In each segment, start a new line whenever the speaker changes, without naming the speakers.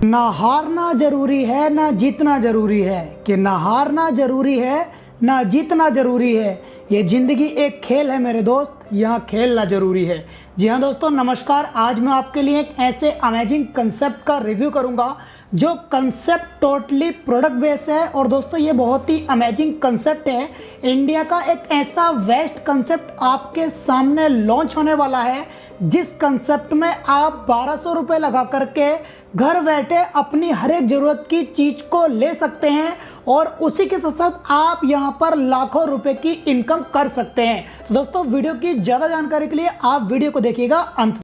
ना हारना जरूरी है ना जीतना जरूरी है, कि ना हारना जरूरी है ना जीतना जरूरी है। ये जिंदगी एक खेल है मेरे दोस्त, यहाँ खेलना जरूरी है। जी हाँ दोस्तों, नमस्कार। आज मैं आपके लिए एक ऐसे अमेजिंग कंसेप्ट का रिव्यू करूंगा जो कंसेप्ट टोटली प्रोडक्ट बेस्ड है। और दोस्तों ये बहुत ही अमेजिंग कंसेप्ट है। इंडिया का एक ऐसा वेस्ट कंसेप्ट आपके सामने लॉन्च होने वाला है जिस कंसेप्ट में आप 1200 रुपये लगा करके घर बैठे अपनी हर एक ज़रूरत की चीज़ को ले सकते हैं और उसी के साथ साथ आप यहां पर लाखों रुपए की इनकम कर सकते हैं। तो दोस्तों वीडियो की ज़्यादा जानकारी के लिए आप वीडियो को देखिएगा अंत।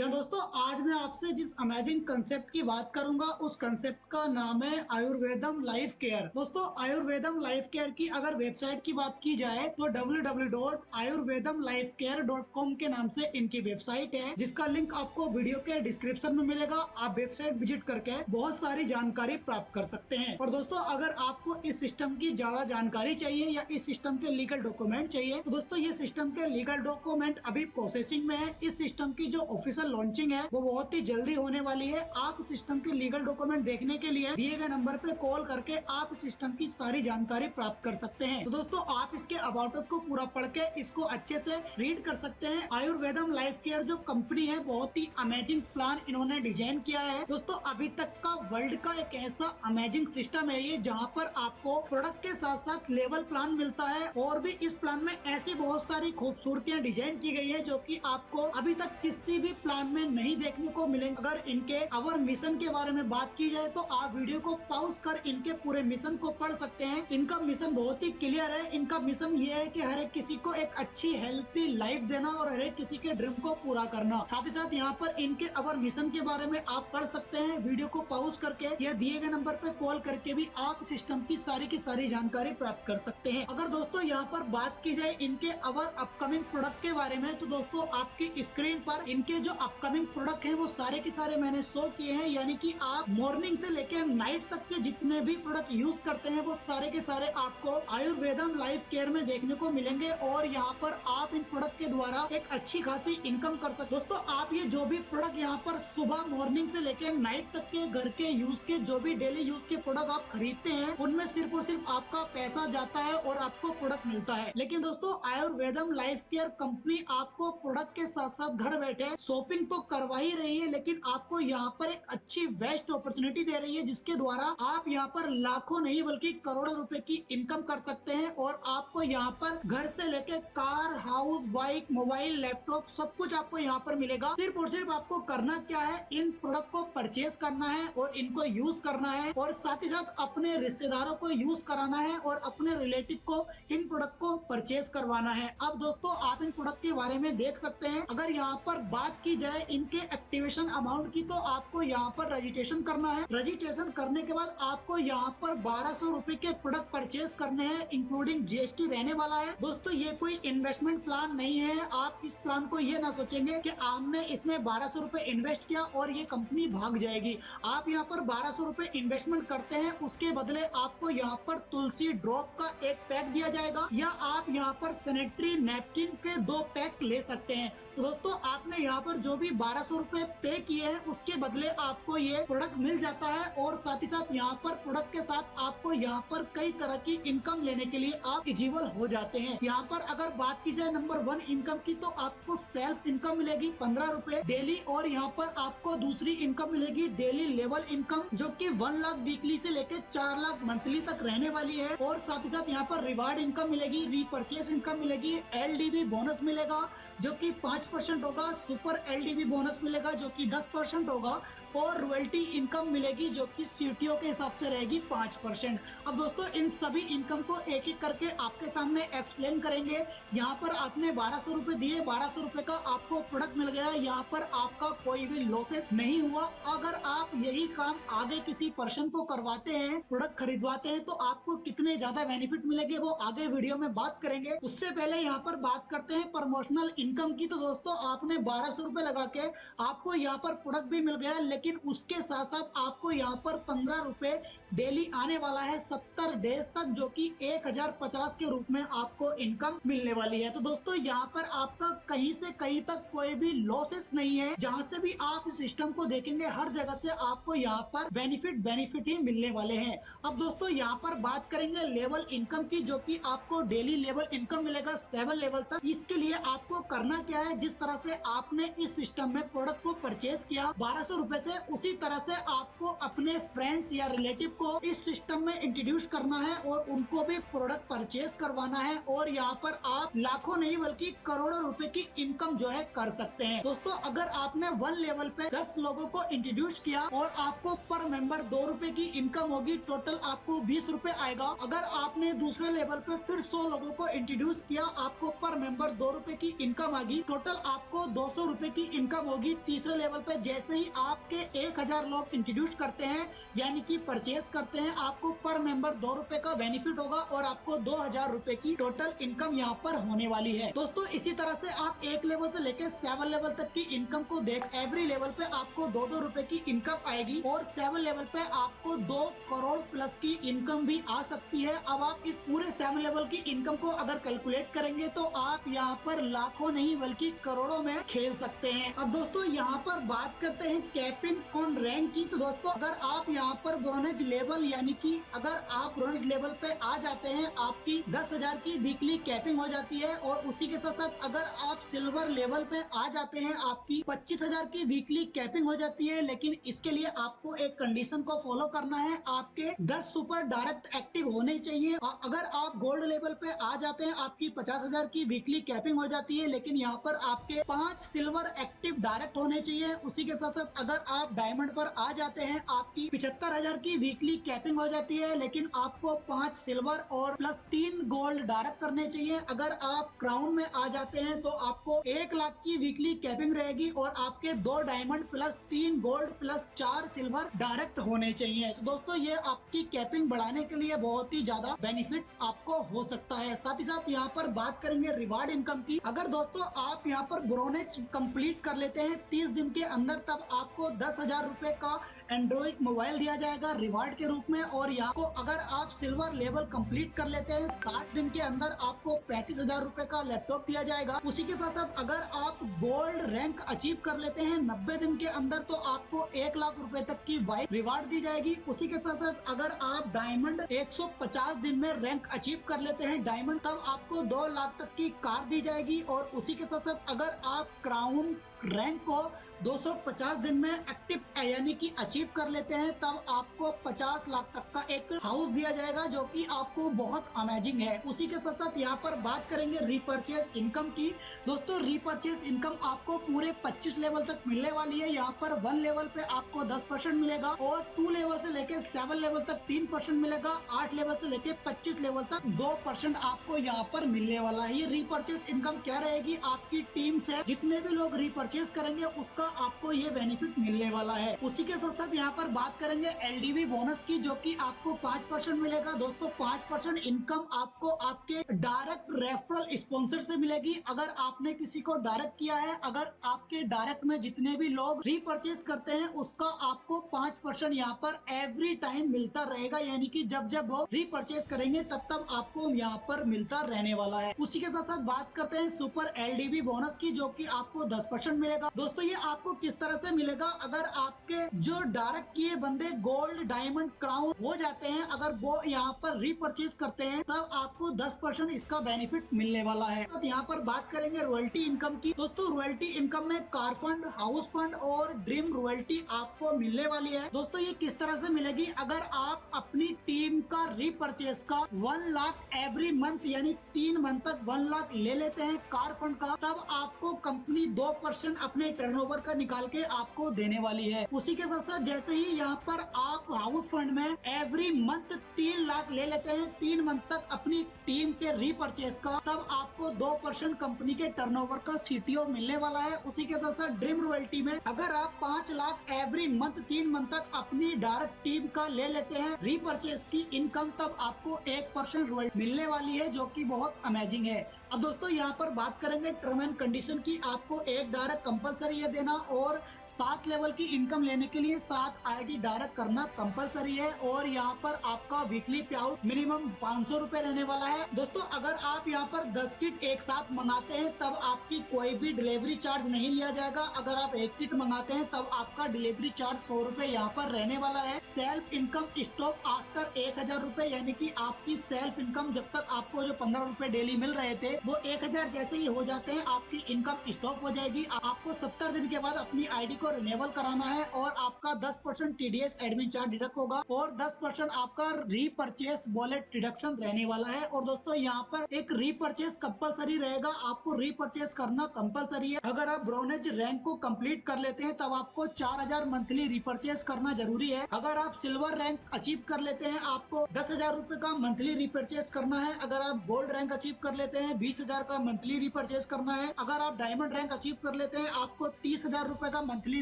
दोस्तों आज मैं आपसे जिस अमेजिंग कंसेप्ट की बात करूंगा उस कंसेप्ट का नाम है आयुर्वेदम लाइफ केयर। दोस्तों आयुर्वेदम लाइफ केयर की अगर वेबसाइट की बात की जाए तो www.ayurvedamlifecare.com के नाम से इनकी वेबसाइट है, जिसका लिंक आपको वीडियो के डिस्क्रिप्शन में मिलेगा। आप वेबसाइट विजिट करके बहुत सारी जानकारी प्राप्त कर सकते हैं। और दोस्तों अगर आपको इस सिस्टम की ज्यादा जानकारी चाहिए या इस सिस्टम के लीगल डॉक्यूमेंट चाहिए तो दोस्तों ये सिस्टम के लीगल डॉक्यूमेंट अभी प्रोसेसिंग में है। इस सिस्टम की जो ऑफिशियल लॉन्चिंग है वो बहुत ही जल्दी होने वाली है। आप सिस्टम के लीगल डॉक्यूमेंट देखने के लिए दिए गए नंबर पे कॉल करके आप सिस्टम की सारी जानकारी प्राप्त कर सकते हैं। तो दोस्तों आप इसके अबाउट अस को पूरा पढ़ के इसको अच्छे से रीड कर सकते हैं। आयुर्वेदम लाइफ केयर जो कंपनी है बहुत ही अमेजिंग प्लान इन्होंने डिजाइन किया है। दोस्तों अभी तक का वर्ल्ड का एक ऐसा अमेजिंग सिस्टम है ये, जहाँ पर आपको प्रोडक्ट के साथ साथ लेवल प्लान मिलता है। और भी इस प्लान में ऐसी बहुत सारी खूबसूरतियां डिजाइन की गई है जो कि आपको अभी तक किसी भी प्लान में नहीं देखने को मिलेंगे। अगर इनके अवर मिशन के बारे में बात की जाए तो आप वीडियो को पॉज कर इनके पूरे मिशन को पढ़ सकते हैं। इनका मिशन बहुत ही क्लियर है। इनका मिशन ये है कि हर एक किसी को एक अच्छी हेल्थी लाइफ देना और हर एक किसी के ड्रीम को पूरा करना। साथ ही साथ यहाँ पर इनके अवर मिशन के बारे में आप पढ़ सकते हैं। वीडियो को पॉज करके या दिए गए नंबर पे कॉल करके भी आप सिस्टम की सारी जानकारी प्राप्त कर सकते हैं। अगर दोस्तों यहाँ पर बात की जाए इनके अवर अपकमिंग प्रोडक्ट के बारे में तो दोस्तों आपकी स्क्रीन पर इनके जो अपकमिंग प्रोडक्ट हैं वो सारे के सारे मैंने शो किए हैं। यानी कि आप मॉर्निंग से लेकर नाइट तक के जितने भी प्रोडक्ट यूज करते हैं वो सारे के सारे आपको आयुर्वेदम लाइफ केयर में देखने को मिलेंगे। और यहाँ पर आप इन प्रोडक्ट के द्वारा एक अच्छी खासी इनकम कर सकते। दोस्तों आप ये जो भी प्रोडक्ट यहाँ पर सुबह मॉर्निंग से लेकर नाइट तक के घर के यूज के जो भी डेली यूज के प्रोडक्ट आप खरीदते हैं उनमें सिर्फ और सिर्फ आपका पैसा जाता है और आपको प्रोडक्ट मिलता है। लेकिन दोस्तों आयुर्वेदम लाइफ केयर कंपनी आपको प्रोडक्ट के साथ साथ घर बैठे शॉपिंग तो करवा ही रही है, लेकिन आपको यहाँ पर एक अच्छी बेस्ट अपॉर्चुनिटी दे रही है जिसके द्वारा आप यहाँ पर लाखों नहीं बल्कि करोड़ों रुपए की इनकम कर सकते हैं। और आपको यहाँ पर घर से लेके car, house, bike, mobile, laptop सब कुछ आपको यहाँ पर मिलेगा। सिर्फ और सिर्फ आपको करना क्या है, इन प्रोडक्ट को परचेज करना है और इनको यूज करना है और साथ ही साथ अपने रिश्तेदारों को यूज कराना है और अपने रिलेटिव को इन प्रोडक्ट को परचेज करवाना है। अब दोस्तों आप इन प्रोडक्ट के बारे में देख सकते हैं। अगर यहाँ पर बात की जाए इनके एक्टिवेशन अमाउंट की तो आपको यहाँ पर रजिस्ट्रेशन करना है। रजिस्ट्रेशन करने के बाद आपको यहाँ पर 1200 रुपए के प्रोडक्ट परचेज करने हैं, इंक्लूडिंग जीएसटी रहने वाला है। दोस्तों ये कोई इन्वेस्टमेंट प्लान नहीं है। आप इस प्लान को ये ना सोचेंगे कि आपने इसमें 1200 रुपए इन्वेस्ट किया और ये कंपनी भाग जाएगी। आप यहाँ पर 1200 रुपए इन्वेस्टमेंट करते हैं, उसके बदले आपको यहाँ पर तुलसी ड्रॉप का एक पैक दिया जाएगा या आप यहाँ पर सैनिटरी नैपकिन के 2 पैक ले सकते हैं। तो दोस्तों आपने यहाँ पर जो भी 1200 रुपए पे किए हैं उसके बदले आपको ये प्रोडक्ट मिल जाता है। और साथ ही साथ यहाँ पर प्रोडक्ट के साथ आपको यहाँ पर कई तरह की इनकम लेने के लिए आप एलिजिबल हो जाते हैं। यहाँ पर अगर बात की जाए नंबर 1 इनकम की तो आपको सेल्फ इनकम मिलेगी 15 रुपए डेली। और यहाँ पर आपको दूसरी इनकम मिलेगी डेली लेवल इनकम जो कि 1 लाख वीकली से लेकर 4 लाख मंथली तक रहने वाली है। और साथ ही साथ यहाँ पर रिवार्ड इनकम मिलेगी, रीपरचेस इनकम मिलेगी, एलडीवी बोनस मिलेगा जो कि 5% होगा, सुपर एलडीवी बोनस मिलेगा जो कि 10% होगा और रॉयल्टी इनकम मिलेगी जो कि सीटीओ के हिसाब से रहेगी 5%। अब दोस्तों इन सभी इनकम को एक एक करके आपके सामने एक्सप्लेन करेंगे। यहाँ पर आपने 1200 रुपए दिए, 1200 रुपए का आपको प्रोडक्ट मिल गया। यहाँ पर आपका कोई भी लॉसेस नहीं हुआ। अगर आप यही काम आगे किसी पर्सन को करवाते हैं, प्रोडक्ट खरीदवाते हैं तो आपको कितने ज्यादा बेनिफिट मिलेंगे वो आगे वीडियो में बात करेंगे। उससे पहले यहाँ पर बात करते हैं प्रमोशनल इनकम की। तो दोस्तों आपने 1200 रुपए लगा के आपको यहाँ पर प्रोडक्ट भी मिल गया, लेकिन उसके साथ साथ आपको यहाँ पर 15 रुपए डेली आने वाला है 70 डेज तक, जो कि 1050 के रूप में आपको इनकम मिलने वाली है। तो दोस्तों यहाँ पर आपका कहीं से कहीं तक कोई भी लॉसेस नहीं है। जहाँ से भी आप इस सिस्टम को देखेंगे हर जगह से आपको यहाँ पर बेनिफिट ही मिलने वाले हैं। अब दोस्तों यहाँ पर बात करेंगे लेवल इनकम की, जो कि आपको डेली लेवल इनकम मिलेगा 7 लेवल तक। इसके लिए आपको करना क्या है, जिस तरह से आपने इस सिस्टम में प्रोडक्ट को परचेज किया 1200 रुपए से, उसी तरह से आपको अपने फ्रेंड्स या रिलेटिव को इस सिस्टम में इंट्रोड्यूस करना है और उनको भी प्रोडक्ट परचेज करवाना है। और यहाँ पर आप लाखों नहीं बल्कि करोड़ों रुपए की इनकम जो है कर सकते हैं। दोस्तों अगर आपने 1 लेवल पे 10 लोगों को इंट्रोड्यूस किया और आपको पर मेंबर 2 रुपए की इनकम होगी, टोटल आपको 20 रुपए आएगा। अगर आपने दूसरे लेवल पे फिर 100 लोगों को इंट्रोड्यूस किया, आपको पर मेंबर 2 रुपए की इनकम आएगी, टोटल आपको 200 रुपए की इनकम होगी। तीसरे लेवल पे जैसे ही आपके 1000 लोग इंट्रोड्यूस करते हैं यानी कि परचेज करते हैं, आपको पर मेंबर 2 रुपए का बेनिफिट होगा और आपको 2000 रुपए की टोटल इनकम यहाँ पर होने वाली है। दोस्तों इसी तरह से आप 1 लेवल से लेकर 7 लेवल तक की इनकम को देख, एवरी लेवल पे आपको 2-2 रुपए की इनकम आएगी और 7 लेवल पे आपको 2 करोड़ प्लस की इनकम भी आ सकती है। अब आप इस पूरे 7 लेवल की इनकम को अगर कैलकुलेट करेंगे तो आप यहाँ पर लाखों नहीं बल्कि करोड़ों में खेल सकते हैं। अब दोस्तों यहाँ पर बात करते हैं कैपिंग ऑन रैंक की। तो दोस्तों अगर आप यहाँ पर ब्रोंज लेवल यानी कि अगर आप ब्रोंज लेवल पे आ जाते हैं, आपकी 10,000 की वीकली कैपिंग हो जाती है। और उसी के साथ साथ अगर आप सिल्वर लेवल पे आ जाते हैं, आपकी 25,000 की वीकली कैपिंग हो जाती है। लेकिन इसके लिए आपको एक कंडीशन को फॉलो करना है, आपके 10 सुपर डायरेक्ट एक्टिव होने चाहिए। अगर आप गोल्ड लेवल पे आ जाते हैं, आपकी 50,000 की वीकली कैपिंग हो जाती है, लेकिन यहाँ पर आपके 5 सिल्वर एक्टिव डायरेक्ट होने चाहिए। उसी के साथ साथ अगर आप डायमंड पर आ जाते हैं, आपकी 75,000 की वीकली कैपिंग हो जाती है, लेकिन आपको 5 सिल्वर और प्लस 3 गोल्ड डायरेक्ट करने चाहिए। अगर आप क्राउन में आ जाते हैं तो आपको 1 लाख की वीकली कैपिंग रहेगी और आपके 2 diamond plus 3 gold plus 4 silver direct होने चाहिए। तो दोस्तों ये आपकी कैपिंग बढ़ाने के लिए बहुत ही ज्यादा बेनिफिट आपको हो सकता है। साथ ही साथ यहाँ पर बात करेंगे रिवार्ड इनकम की। अगर दोस्तों आप यहाँ पर ब्रोनेज कंप्लीट कर लेते हैं 30 दिन के अंदर, तब आपको 10,000 रुपए का एंड्रॉइड मोबाइल दिया जाएगा रिवार्ड के रूप में। और यहाँ को अगर आप सिल्वर लेवल कंप्लीट कर लेते हैं 60 दिन के अंदर, आपको 35,000 रुपए का लैपटॉप दिया जाएगा। उसी के साथ साथ अगर आप गोल्ड रैंक अचीव कर लेते हैं 90 दिन के अंदर, तो आपको 1 लाख रुपए तक की वाइफ रिवार्ड दी जाएगी। उसी के साथ साथ अगर आप डायमंड 150 दिन में रैंक अचीव कर लेते हैं डायमंड, तब आपको 2 लाख तक की कार दी जाएगी। और उसी के साथ साथ अगर आप क्राउन रैंक को 250 दिन में एक्टिव यानी कि अचीव कर लेते हैं, तब आपको 50 लाख तक का एक हाउस दिया जाएगा, जो कि आपको बहुत अमेजिंग है। उसी के साथ साथ यहाँ पर बात करेंगे रीपरचेज इनकम की। दोस्तों रीपरचेज इनकम आपको पूरे 25 लेवल तक मिलने वाली है। यहाँ पर 1 लेवल पे आपको 10% मिलेगा और 2 लेवल से लेके 7 लेवल तक 3% मिलेगा, 8 लेवल से लेके 25 लेवल तक 2% आपको यहाँ पर मिलने वाला है। ये रीपरचेज इनकम क्या रहेगी, आपकी टीम से जितने भी लोग रीपरचेज करेंगे उसका आपको ये बेनिफिट मिलने वाला है। उसी के साथ साथ यहाँ पर बात करेंगे एलडीवी बोनस की, जो कि आपको 5% मिलेगा। दोस्तों 5% इनकम आपको आपके डायरेक्ट रेफरल स्पॉन्सर से मिलेगी। अगर आपने किसी को डायरेक्ट किया है, अगर आपके डायरेक्ट में जितने भी लोग रीपरचेज करते हैं, उसका आपको 5% यहाँ पर एवरी टाइम मिलता रहेगा। यानी कि जब जब वो रीपरचेज करेंगे तब तब आपको यहाँ पर मिलता रहने वाला है। उसी के साथ साथ बात करते हैं सुपर एलडीवी बोनस की, जो कि आपको 10% मिलेगा। दोस्तों ये आपको किस तरह से मिलेगा, अगर आपके जो डायरेक्ट किए बंदे गोल्ड डायमंड क्राउन हो जाते हैं, अगर वो यहाँ पर रीपरचेज करते हैं, तब आपको 10% इसका बेनिफिट मिलने वाला है। तो यहाँ पर बात करेंगे रॉयल्टी इनकम की। दोस्तों रॉयल्टी इनकम में कार फंड, हाउस फंड और ड्रीम रॉयल्टी आपको मिलने वाली है। दोस्तों ये किस तरह से मिलेगी, अगर आप अपनी टीम का रीपरचेज का 1 लाख एवरी मंथ यानी 3 मंथ तक 1 लाख ले लेते हैं कार फंड का, तब आपको कंपनी 2% अपने टर्नओवर का निकाल के आपको देने वाली है। उसी के साथ साथ जैसे ही यहाँ पर आप हाउस फंड में एवरी मंथ 3 लाख ले लेते हैं 3 मंथ तक अपनी टीम के रीपरचेज का, तब आपको 2% कंपनी के टर्नओवर का सीटीओ मिलने वाला है। उसी के साथ साथ ड्रीम रॉयल्टी में अगर आप 5 लाख एवरी मंथ 3 मंथ तक अपनी डायरेक्ट टीम का ले लेते हैं रीपरचेज की इनकम, तब आपको 1% रॉयल्टी मिलने वाली है, जो कि बहुत अमेजिंग है। अब दोस्तों यहाँ पर बात करेंगे टर्म एंड कंडीशन की। आपको एक डायरेक्ट कंपलसरी है देना और 7 लेवल की इनकम लेने के लिए 7 आईडी डायरेक्ट करना कंपलसरी है। और यहाँ पर आपका वीकली पे आउट मिनिमम 500 रुपए रहने वाला है। दोस्तों अगर आप यहाँ पर 10 किट एक साथ मंगाते हैं तब आपकी कोई भी डिलीवरी चार्ज नहीं लिया जाएगा। अगर आप एक किट मंगाते हैं तब आपका डिलीवरी चार्ज 100 रुपए यहाँ पर रहने वाला है। सेल्फ इनकम स्टॉप आफ्टर 1000 रुपए, यानी कि आपकी सेल्फ इनकम जब तक आपको जो 15 रुपए डेली मिल रहे थे वो 1000 जैसे ही हो जाते हैं आपकी इनकम स्टॉप हो जाएगी। आपको 70 दिन के बाद अपनी आईडी को रिन्यूअल कराना है और आपका 10% टीडीएस एडमिन चार्ज डिडक्ट होगा और 10% आपका रीपरचेस वॉलेट डिडक्शन रहने वाला है। और दोस्तों यहाँ पर एक रीपरचेस कंपलसरी रहेगा, आपको रीपरचेस करना कंपलसरी है। अगर आप ब्रोनेज रैंक को कंप्लीट कर लेते हैं तब आपको 4000 मंथली रीपरचेस करना जरूरी है। अगर आप सिल्वर रैंक अचीव कर लेते हैं आपको 10,000 रुपए का मंथली रीपरचेस करना है। अगर आप गोल्ड रैंक अचीव कर लेते हैं 20,000 का मंथली रीपरचेस करना है। अगर आप डायमंड रैंक अचीव कर लेते हैं आपको 30,000 रुपए का मंथली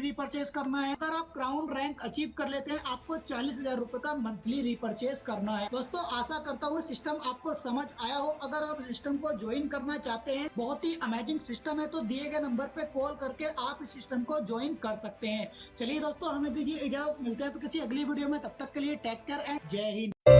रीपरचेस करना है। अगर आप क्राउन रैंक अचीव कर लेते हैं आपको 40,000 रुपए का मंथली रीपरचेस करना है। दोस्तों आशा करता हूँ सिस्टम आपको समझ आया हो। अगर आप सिस्टम को ज्वाइन करना चाहते हैं, बहुत ही अमेजिंग सिस्टम है, तो दिए गए नंबर पे कॉल करके आप इस सिस्टम को ज्वाइन कर सकते हैं। चलिए दोस्तों हमें दीजिए इजाजत, मिलते हैं किसी अगली वीडियो में, तब तक के लिए टेक केयर एंड जय हिंद।